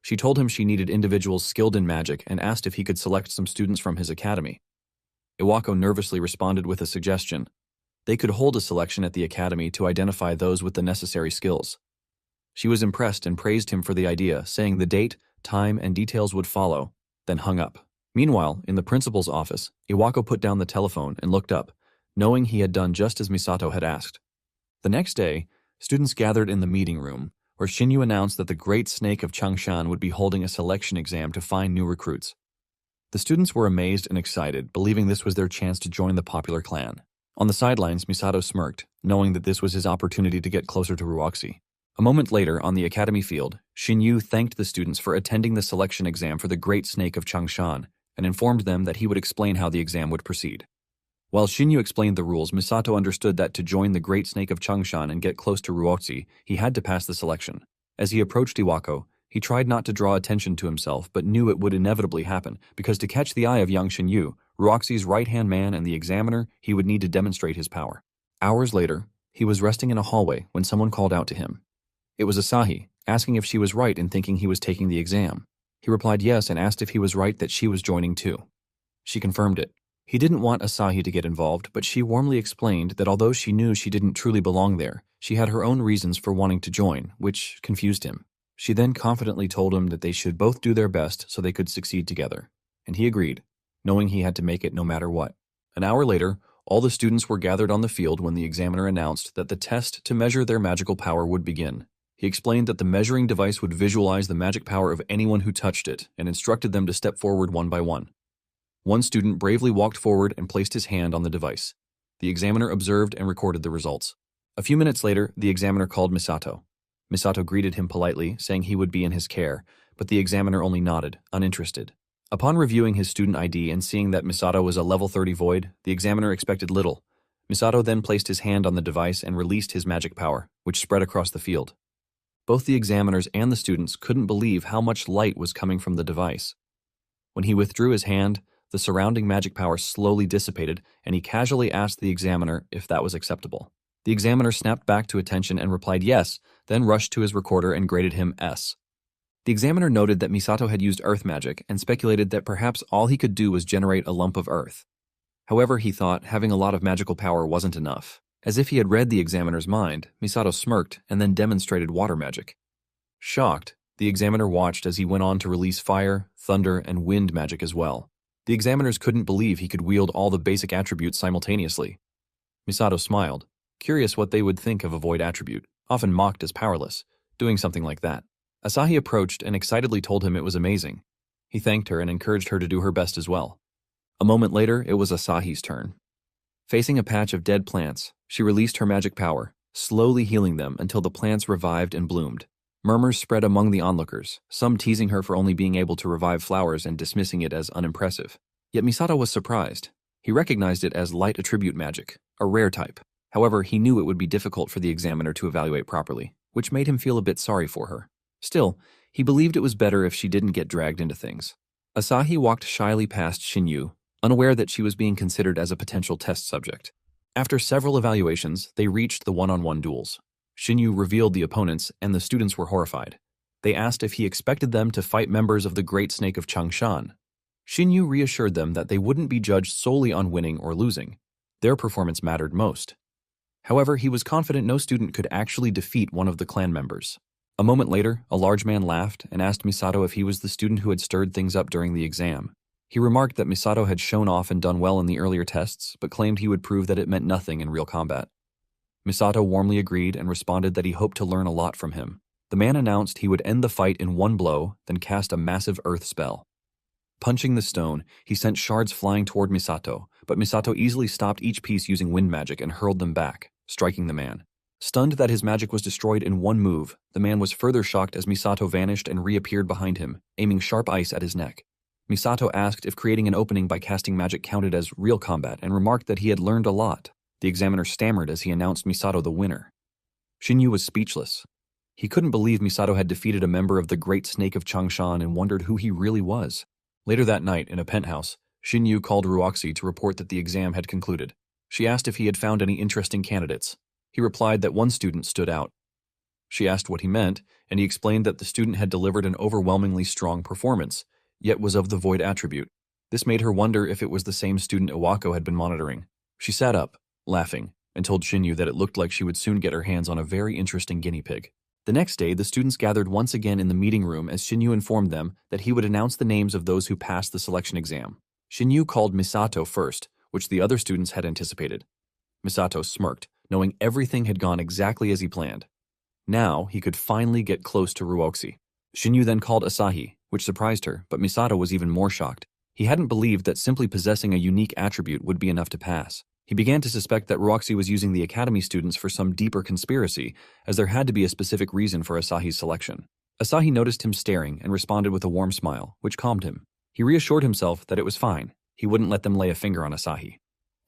She told him she needed individuals skilled in magic and asked if he could select some students from his academy. Iwako nervously responded with a suggestion. They could hold a selection at the academy to identify those with the necessary skills. She was impressed and praised him for the idea, saying the date, time, and details would follow, then hung up. Meanwhile, in the principal's office, Iwako put down the telephone and looked up, knowing he had done just as Misato had asked. The next day, students gathered in the meeting room, where Shinyu announced that the Great Snake of Changshan would be holding a selection exam to find new recruits. The students were amazed and excited, believing this was their chance to join the popular clan. On the sidelines, Misato smirked, knowing that this was his opportunity to get closer to Ruoxi. A moment later, on the academy field, Shinyu thanked the students for attending the selection exam for the Great Snake of Changshan and informed them that he would explain how the exam would proceed. While Shinyu explained the rules, Misato understood that to join the Great Snake of Changshan and get close to Ruoxi, he had to pass the selection. As he approached Iwako, he tried not to draw attention to himself but knew it would inevitably happen, because to catch the eye of young Shinyu, Ruoxi's right-hand man and the examiner, he would need to demonstrate his power. Hours later, he was resting in a hallway when someone called out to him. It was Asahi, asking if she was right in thinking he was taking the exam. He replied yes and asked if he was right that she was joining too. She confirmed it. He didn't want Asahi to get involved, but she warmly explained that although she knew she didn't truly belong there, she had her own reasons for wanting to join, which confused him. She then confidently told him that they should both do their best so they could succeed together. And he agreed, knowing he had to make it no matter what. An hour later, all the students were gathered on the field when the examiner announced that the test to measure their magical power would begin. He explained that the measuring device would visualize the magic power of anyone who touched it and instructed them to step forward one by one. One student bravely walked forward and placed his hand on the device. The examiner observed and recorded the results. A few minutes later, the examiner called Misato. Misato greeted him politely, saying he would be in his care, but the examiner only nodded, uninterested. Upon reviewing his student ID and seeing that Misato was a level 30 void, the examiner expected little. Misato then placed his hand on the device and released his magic power, which spread across the field. Both the examiners and the students couldn't believe how much light was coming from the device. When he withdrew his hand, the surrounding magic power slowly dissipated, and he casually asked the examiner if that was acceptable. The examiner snapped back to attention and replied yes, then rushed to his recorder and graded him S. The examiner noted that Misato had used earth magic and speculated that perhaps all he could do was generate a lump of earth. However, he thought having a lot of magical power wasn't enough. As if he had read the examiner's mind, Misato smirked and then demonstrated water magic. Shocked, the examiner watched as he went on to release fire, thunder, and wind magic as well. The examiners couldn't believe he could wield all the basic attributes simultaneously. Misato smiled, curious what they would think of a void attribute, often mocked as powerless, doing something like that. Asahi approached and excitedly told him it was amazing. He thanked her and encouraged her to do her best as well. A moment later, it was Asahi's turn. Facing a patch of dead plants, she released her magic power, slowly healing them until the plants revived and bloomed. Murmurs spread among the onlookers, some teasing her for only being able to revive flowers and dismissing it as unimpressive. Yet Misato was surprised. He recognized it as light attribute magic, a rare type. However, he knew it would be difficult for the examiner to evaluate properly, which made him feel a bit sorry for her. Still, he believed it was better if she didn't get dragged into things. Asahi walked shyly past Shinyu, unaware that she was being considered as a potential test subject. After several evaluations, they reached the one-on-one duels. Shinyu revealed the opponents, and the students were horrified. They asked if he expected them to fight members of the Great Snake of Changshan. Shinyu reassured them that they wouldn't be judged solely on winning or losing. Their performance mattered most. However, he was confident no student could actually defeat one of the clan members. A moment later, a large man laughed and asked Misato if he was the student who had stirred things up during the exam. He remarked that Misato had shown off and done well in the earlier tests, but claimed he would prove that it meant nothing in real combat. Misato warmly agreed and responded that he hoped to learn a lot from him. The man announced he would end the fight in one blow, then cast a massive earth spell. Punching the stone, he sent shards flying toward Misato, but Misato easily stopped each piece using wind magic and hurled them back, striking the man. Stunned that his magic was destroyed in one move, the man was further shocked as Misato vanished and reappeared behind him, aiming sharp ice at his neck. Misato asked if creating an opening by casting magic counted as real combat and remarked that he had learned a lot. The examiner stammered as he announced Misato the winner. Shinyu was speechless. He couldn't believe Misato had defeated a member of the Great Snake of Changshan and wondered who he really was. Later that night, in a penthouse, Shinyu called Ruoxi to report that the exam had concluded. She asked if he had found any interesting candidates. He replied that one student stood out. She asked what he meant, and he explained that the student had delivered an overwhelmingly strong performance, yet was of the void attribute. This made her wonder if it was the same student Iwako had been monitoring. She sat up, laughing, and told Shinyu that it looked like she would soon get her hands on a very interesting guinea pig. The next day, the students gathered once again in the meeting room as Shinyu informed them that he would announce the names of those who passed the selection exam. Shinyu called Misato first, which the other students had anticipated. Misato smirked, knowing everything had gone exactly as he planned. Now, he could finally get close to Ruoxi. Shinyu then called Asahi, which surprised her, but Misato was even more shocked. He hadn't believed that simply possessing a unique attribute would be enough to pass. He began to suspect that Ruoxi was using the academy students for some deeper conspiracy, as there had to be a specific reason for Asahi's selection. Asahi noticed him staring and responded with a warm smile, which calmed him. He reassured himself that it was fine. He wouldn't let them lay a finger on Asahi.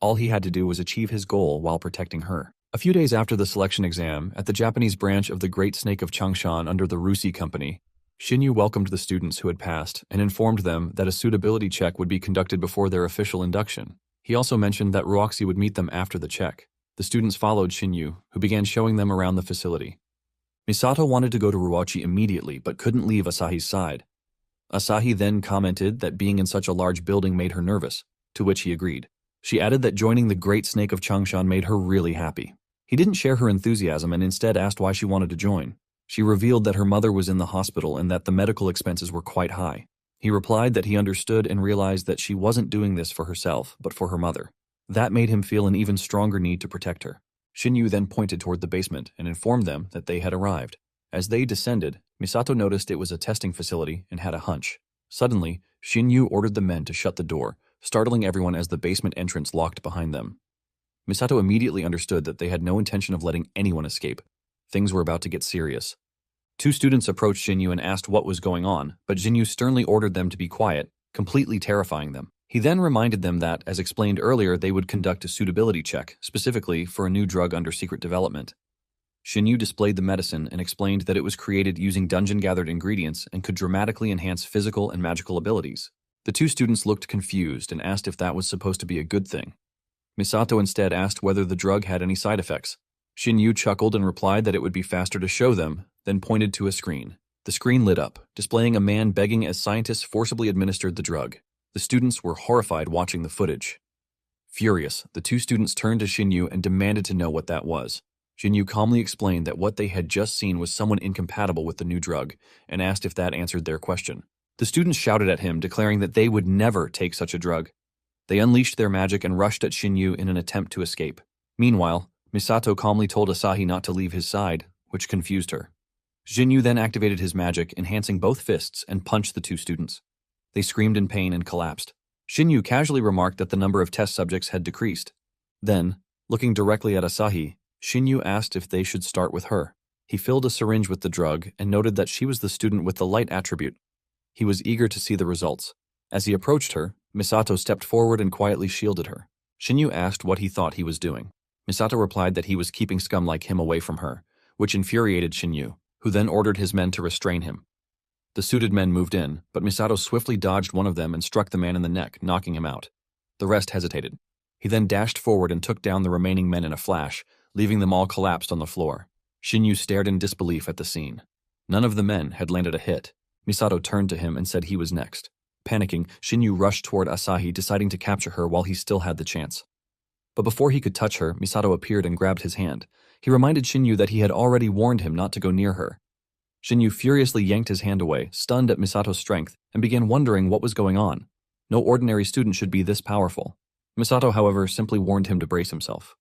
All he had to do was achieve his goal while protecting her. A few days after the selection exam, at the Japanese branch of the Great Snake of Changshan under the Rusi Company, Shinyu welcomed the students who had passed and informed them that a suitability check would be conducted before their official induction. He also mentioned that Ruoxi would meet them after the check. The students followed Shinyu, who began showing them around the facility. Misato wanted to go to Ruoxi immediately but couldn't leave Asahi's side. Asahi then commented that being in such a large building made her nervous, to which he agreed. She added that joining the Great Snake of Changshan made her really happy. He didn't share her enthusiasm and instead asked why she wanted to join. She revealed that her mother was in the hospital and that the medical expenses were quite high. He replied that he understood and realized that she wasn't doing this for herself, but for her mother. That made him feel an even stronger need to protect her. Shinyu then pointed toward the basement and informed them that they had arrived. As they descended, Misato noticed it was a testing facility and had a hunch. Suddenly, Shinyu ordered the men to shut the door, startling everyone as the basement entrance locked behind them. Misato immediately understood that they had no intention of letting anyone escape. Things were about to get serious. Two students approached Shinyu and asked what was going on, but Shinyu sternly ordered them to be quiet, completely terrifying them. He then reminded them that, as explained earlier, they would conduct a suitability check, specifically for a new drug under secret development. Shinyu displayed the medicine and explained that it was created using dungeon-gathered ingredients and could dramatically enhance physical and magical abilities. The two students looked confused and asked if that was supposed to be a good thing. Misato instead asked whether the drug had any side effects. Shinyu chuckled and replied that it would be faster to show them, then pointed to a screen. The screen lit up, displaying a man begging as scientists forcibly administered the drug. The students were horrified watching the footage. Furious, the two students turned to Shinyu and demanded to know what that was. Shinyu calmly explained that what they had just seen was someone incompatible with the new drug, and asked if that answered their question. The students shouted at him, declaring that they would never take such a drug. They unleashed their magic and rushed at Shinyu in an attempt to escape. Meanwhile, Misato calmly told Asahi not to leave his side, which confused her. Shinyu then activated his magic, enhancing both fists, and punched the two students. They screamed in pain and collapsed. Shinyu casually remarked that the number of test subjects had decreased. Then, looking directly at Asahi, Shinyu asked if they should start with her. He filled a syringe with the drug and noted that she was the student with the light attribute. He was eager to see the results. As he approached her, Misato stepped forward and quietly shielded her. Shinyu asked what he thought he was doing. Misato replied that he was keeping scum like him away from her, which infuriated Shinyu, who then ordered his men to restrain him. The suited men moved in, but Misato swiftly dodged one of them and struck the man in the neck, knocking him out. The rest hesitated. He then dashed forward and took down the remaining men in a flash, leaving them all collapsed on the floor. Shinyu stared in disbelief at the scene. None of the men had landed a hit. Misato turned to him and said he was next. Panicking, Shinyu rushed toward Asahi, deciding to capture her while he still had the chance. But before he could touch her, Misato appeared and grabbed his hand. He reminded Shinyu that he had already warned him not to go near her. Shinyu furiously yanked his hand away, stunned at Misato's strength, and began wondering what was going on. No ordinary student should be this powerful. Misato, however, simply warned him to brace himself.